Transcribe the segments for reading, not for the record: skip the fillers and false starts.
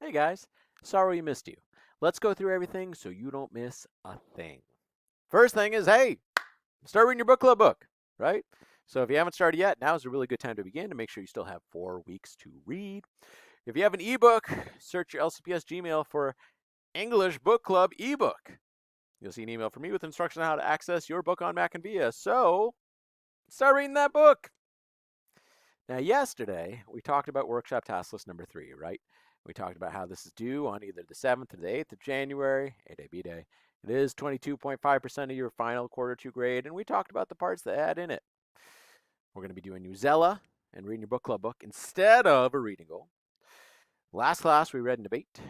Hey guys, sorry we missed you. Let's go through everything so you don't miss a thing. First thing is, hey, start reading your book club book, right? So if you haven't started yet, now is a really good time to begin to make sure you still have 4 weeks to read. If you have an ebook, search your LCPS Gmail for English Book Club ebook. You'll see an email from me with instructions on how to access your book on Mac and Via. So start reading that book. Now, yesterday, we talked about workshop task list number 3, right? We talked about how this is due on either the 7th or the 8th of January, A-Day, B-Day. It is 22.5% of your final quarter 2 grade, and we talked about the parts that add in it. We're going to be doing Uzella and reading your book club book instead of a reading goal. Last class, we read and debate,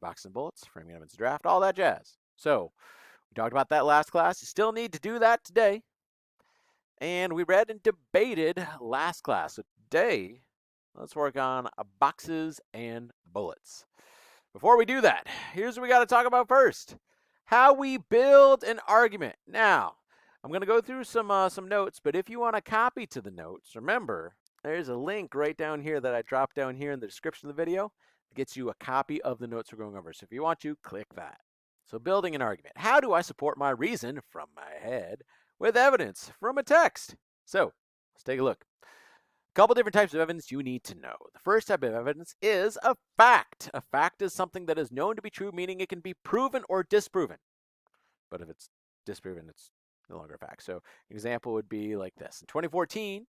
box and bullets, framing evidence draft, all that jazz. So, we talked about that last class. You still need to do that today. And we read and debated last class. So today, let's work on boxes and bullets. Before we do that, here's what we got to talk about first. How we build an argument. Now, I'm going to go through some notes, but if you want a copy to the notes, remember, there's a link right down here that I dropped down here in the description of the video that gets you a copy of the notes we're going over. So if you want to, click that. So building an argument. How do I support my reason from my head with evidence from a text? So let's take a look. A couple different types of evidence you need to know. The first type of evidence is a fact. A fact is something that is known to be true, meaning it can be proven or disproven. But if it's disproven, it's no longer a fact. So an example would be like this. In 2014,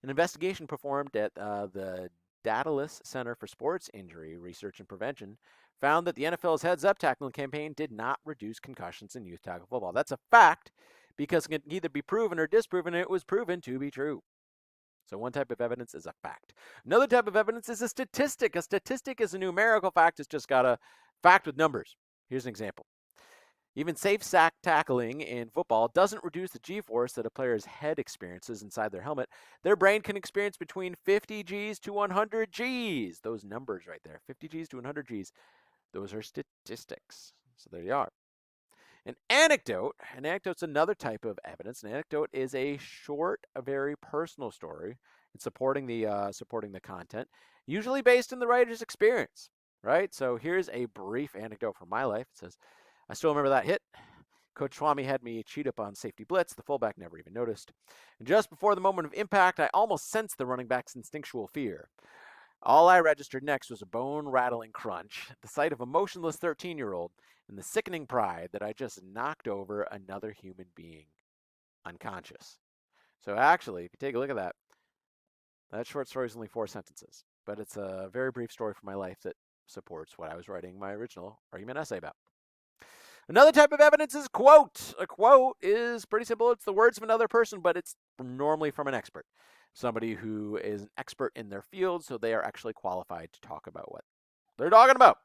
an investigation performed at the Daedalus Center for Sports Injury Research and Prevention found that the NFL's heads-up tackling campaign did not reduce concussions in youth tackle football. That's a fact because it can either be proven or disproven, and it was proven to be true. So one type of evidence is a fact. Another type of evidence is a statistic. A statistic is a numerical fact. It's just got a fact with numbers. Here's an example. Even safe sack tackling in football doesn't reduce the G-force that a player's head experiences inside their helmet. Their brain can experience between 50 Gs to 100 Gs. Those numbers right there, 50 Gs to 100 Gs. Those are statistics. So there you are. An anecdote's another type of evidence. An anecdote is a short, a very personal story. It's supporting the content, usually based in the writer's experience, right? So here's a brief anecdote from my life. It says, I still remember that hit. Coach Swami had me cheat up on safety blitz. The fullback never even noticed. And just before the moment of impact, I almost sensed the running back's instinctual fear. All I registered next was a bone-rattling crunch, the sight of a motionless 13-year-old, and the sickening pride that I just knocked over another human being unconscious. So actually, if you take a look at that short story is only 4 sentences, but it's a very brief story from my life that supports what I was writing my original argument essay about. Another type of evidence is quote. A quote is pretty simple. It's the words of another person, but it's normally from an expert. Somebody who is an expert in their field, so they are actually qualified to talk about what they're talking about.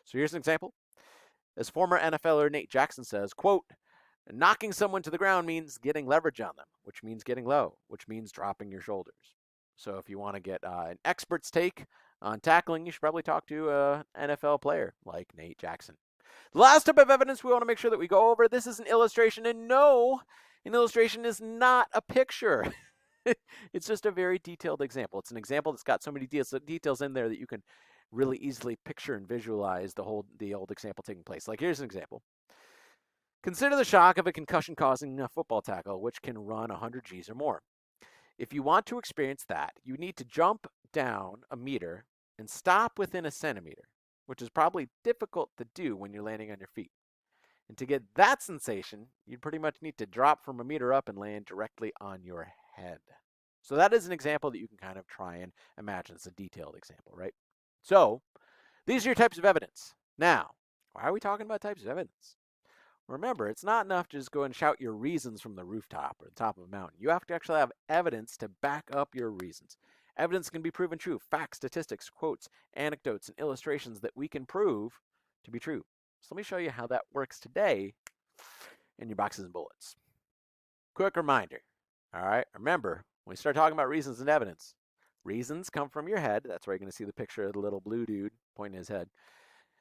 So here's an example. As former NFLer Nate Jackson says, quote, knocking someone to the ground means getting leverage on them, which means getting low, which means dropping your shoulders. So if you want to get an expert's take on tackling, you should probably talk to an NFL player like Nate Jackson. The last type of evidence we want to make sure that we go over, this is an illustration, and no, an illustration is not a picture. It's just a very detailed example. It's an example that's got so many details in there that you can really easily picture and visualize the old example taking place. Like here's an example. Consider the shock of a concussion-causing a football tackle, which can run 100 Gs or more. If you want to experience that, you need to jump down a meter and stop within a centimeter, which is probably difficult to do when you're landing on your feet. And to get that sensation, you'd pretty much need to drop from a meter up and land directly on your head. So that is an example that you can kind of try and imagine. It's a detailed example, right? So these are your types of evidence. Now, why are we talking about types of evidence? Remember, it's not enough to just go and shout your reasons from the rooftop or the top of a mountain. You have to actually have evidence to back up your reasons. Evidence can be proven true. Facts, statistics, quotes, anecdotes, and illustrations that we can prove to be true. So let me show you how that works today in your boxes and bullets. Quick reminder. All right, remember, when we start talking about reasons and evidence, reasons come from your head. That's where you're going to see the picture of the little blue dude pointing his head.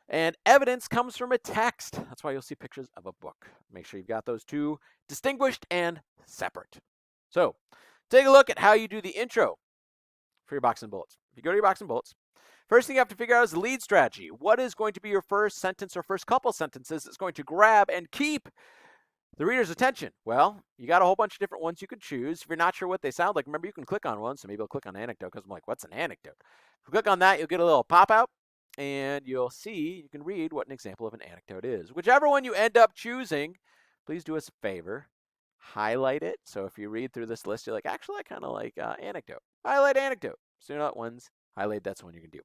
And evidence comes from a text. That's why you'll see pictures of a book. Make sure you've got those two distinguished and separate. So take a look at how you do the intro for your box and bullets. If you go to your box and bullets, First thing you have to figure out is the lead strategy. What is going to be your first sentence or first couple sentences that's going to grab and keep the reader's attention? Well, you got a whole bunch of different ones you could choose. If you're not sure what they sound like, remember you can click on one. So maybe I'll click on anecdote because I'm like, what's an anecdote? If you click on that, you'll get a little pop out and you'll see, you can read what an example of an anecdote is. Whichever one you end up choosing, please do us a favor. Highlight it. So if you read through this list, you're like, actually, I kind of like anecdote. Highlight anecdote. So you know what ones highlight, that's the one you can do.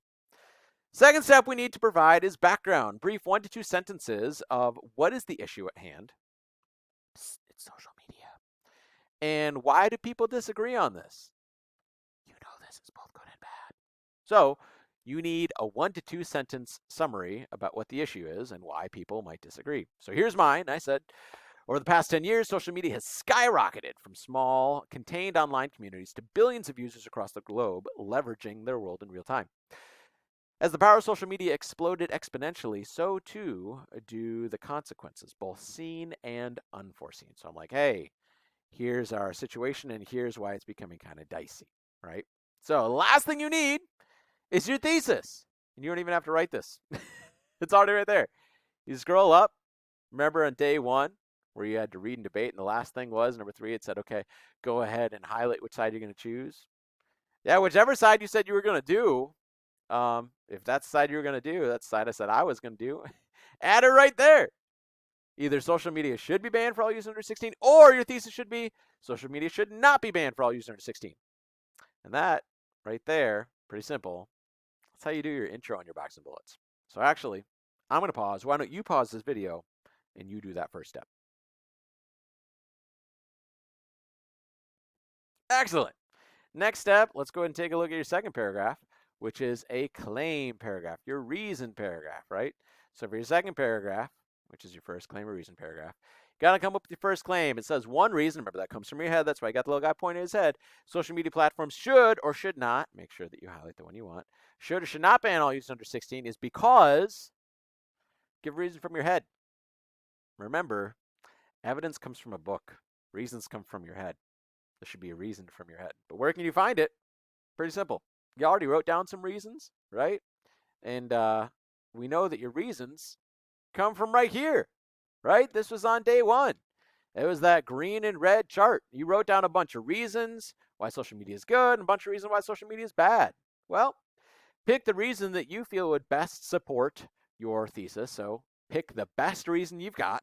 Second step we need to provide is background. Brief 1 to 2 sentences of what is the issue at hand. It's social media. And why do people disagree on this? You know this is both good and bad. So you need a 1 to 2 sentence summary about what the issue is and why people might disagree. So here's mine. I said, over the past 10 years, social media has skyrocketed from small, contained online communities to billions of users across the globe leveraging their world in real time. As the power of social media exploded exponentially, so too do the consequences, both seen and unforeseen. So I'm like, hey, here's our situation and here's why it's becoming kind of dicey, right? So the last thing you need is your thesis. And you don't even have to write this. It's already right there. You scroll up. Remember on day 1 where you had to read and debate, and the last thing was, number 3, it said, okay, go ahead and highlight which side you're going to choose. Yeah, whichever side you said you were going to do, if that's the side you were going to do, that's the side I said I was going to do, add it right there. Either social media should be banned for all users under 16, or your thesis should be social media should not be banned for all users under 16. And that right there, pretty simple. That's how you do your intro on your box and bullets. So actually, I'm going to pause. Why don't you pause this video and you do that first step? Excellent. Next step, let's go ahead and take a look at your second paragraph, which is a claim paragraph, your reason paragraph, right? So for your second paragraph, which is your first claim or reason paragraph, you got to come up with your first claim. It says one reason. Remember, that comes from your head. That's why I got the little guy pointing his head. Social media platforms should or should not, make sure that you highlight the one you want, should or should not ban all users under 16 is because, give a reason from your head. Remember, evidence comes from a book. Reasons come from your head. There should be a reason from your head. But where can you find it? Pretty simple. You already wrote down some reasons, right? And we know that your reasons come from right here, right? This was on day 1. It was that green and red chart. You wrote down a bunch of reasons why social media is good and a bunch of reasons why social media is bad. Well, pick the reason that you feel would best support your thesis. So pick the best reason you've got.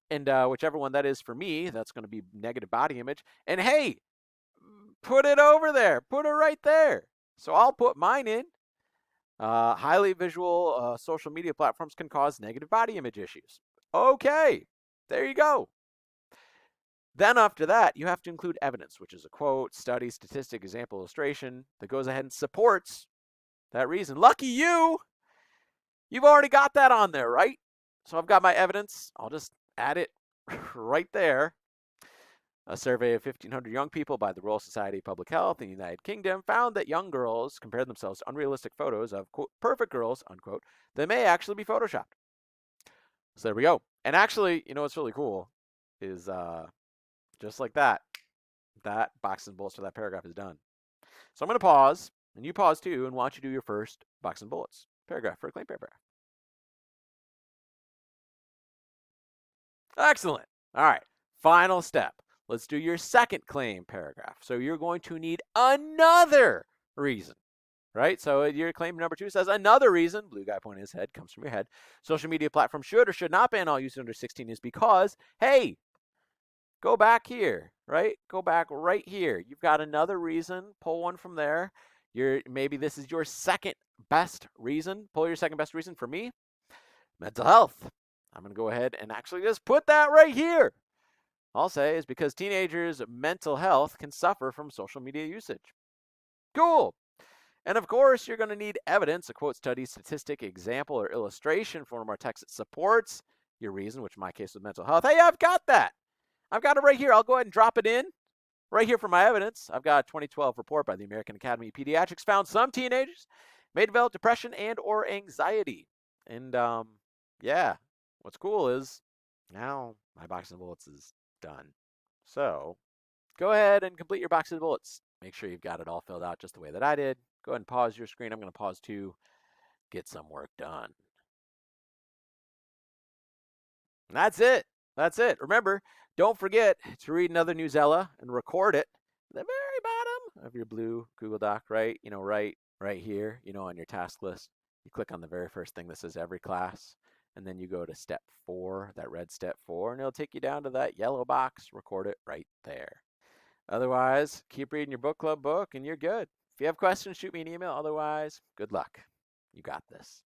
And whichever one that is for me, that's going to be negative body image. And hey, put it over there. Put it right there. So I'll put mine in. Highly visual social media platforms can cause negative body image issues. Okay, there you go. Then after that, you have to include evidence, which is a quote, study, statistic, example, illustration that goes ahead and supports that reason. Lucky you! You've already got that on there, right? So I've got my evidence. I'll just add it right there. A survey of 1,500 young people by the Royal Society of Public Health in the United Kingdom found that young girls compared themselves to unrealistic photos of, quote, perfect girls, unquote, that may actually be photoshopped. So there we go. And actually, you know what's really cool is just like that, that box and bullets for that paragraph is done. So I'm going to pause, and you pause too, and watch you do your first box and bullets paragraph for a claim paragraph. Excellent. All right, final step. Let's do your second claim paragraph. So you're going to need another reason, right? So your claim number 2 says another reason, blue guy pointing his head, comes from your head, social media platforms should or should not ban all users under 16 is because, hey, go back here, right? Go back right here. You've got another reason. Pull one from there. Maybe this is your second best reason. Pull your second best reason. For me, mental health. I'm going to go ahead and actually just put that right here. I'll say is because teenagers' mental health can suffer from social media usage. Cool. And of course, you're going to need evidence, a quote, study, statistic, example, or illustration from our text that supports your reason, which in my case was mental health. Hey, I've got that. I've got it right here. I'll go ahead and drop it in right here for my evidence. I've got a 2012 report by the American Academy of Pediatrics found some teenagers may develop depression and or anxiety. And yeah, what's cool is now my box of bullets is done. So go ahead and complete your box of bullets. Make sure you've got it all filled out just the way that I did. Go ahead and pause your screen. I'm going to pause too. Get some work done. And that's it. That's it. Remember, don't forget to read another Newsella and record it at the very bottom of your blue Google Doc, right? Right here, on your task list. You click on the very first thing that says every class, and then you go to step 4, that red step 4, and it'll take you down to that yellow box. Record it right there. Otherwise, keep reading your book club book and you're good. If you have questions, shoot me an email. Otherwise, good luck. You got this.